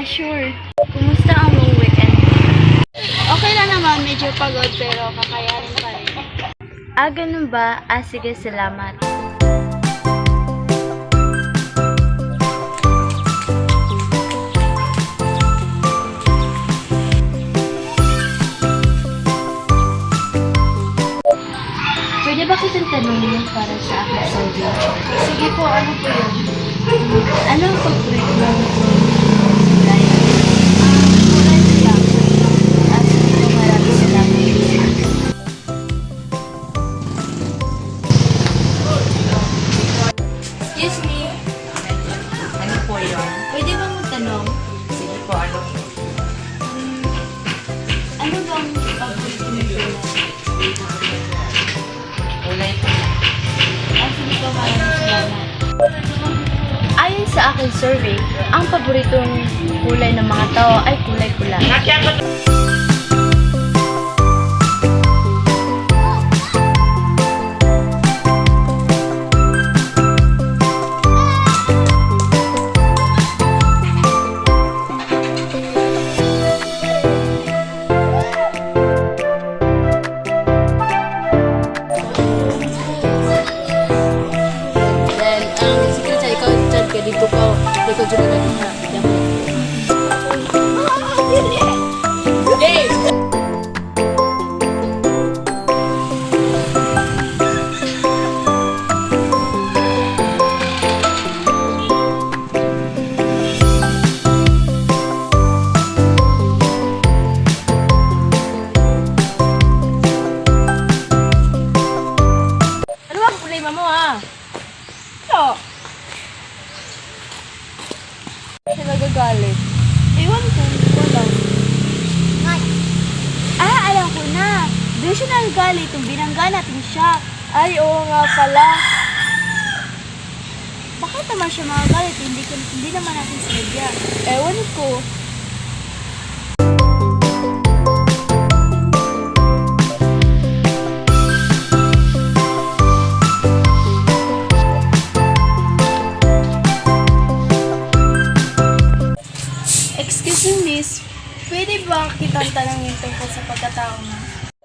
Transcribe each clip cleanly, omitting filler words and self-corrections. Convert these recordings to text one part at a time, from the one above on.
Yeah, sure. Kumusta ang long weekend? Okay lang naman, medyo pagod pero kakayanin pa rin. Ganun ba? Sige, salamat. Pwede ba kitang tanongin para sa aking survey? Sige po, ano po yun? Ano ang paborito mong kulay? Kulay siya. Sige po, maraming salamat. Excuse me, Ano po yun? Pwede ba magtanong? Sige po, ano? Ano bang paborito mong kulay? Kulay po. Sige po, maraming salamat. Ayon sa aking survey, ang paboritong kulay ng mga tao ay kulay pula. then, sige siya, ikaw dyan ka dito ka. Ikaw dyan ka dito. Game! Ano ba ang problema mo, ha? Ito. Siya nagagalit. Ewan ko, hindi ko alam. Alam ko na. Doon siya nagagalit kung binangga natin siya. Ay, oo nga pala. Bakit naman siya magagalit? Hindi naman natin sinadya. Ewan ko. Excuse me, miss. Pwede ba kitang tanongin tungkol sa pagkatao mo?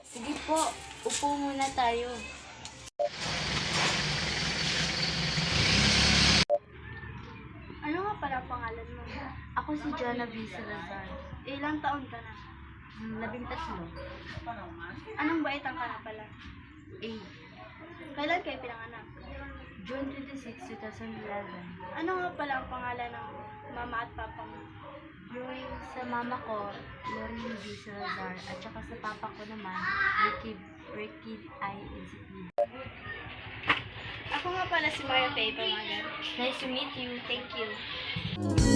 Sige po, upo muna tayo. Ano nga pala pangalan mo? Ako si Jonna V. Salazar. Ilang taon ka na? 13. Anong baitang ka na pala? A. Kailan kayo pinanganak? June 26, 2011. Ano nga pala ang pangalan ng mama at papa mo? Yung sa mama ko, Lorraine V. Salazar. At saka sa papa ko naman, Ricky I. Ezequiel. Ako nga pala si Mario Pay Pamagan. Nice to meet you. Thank you.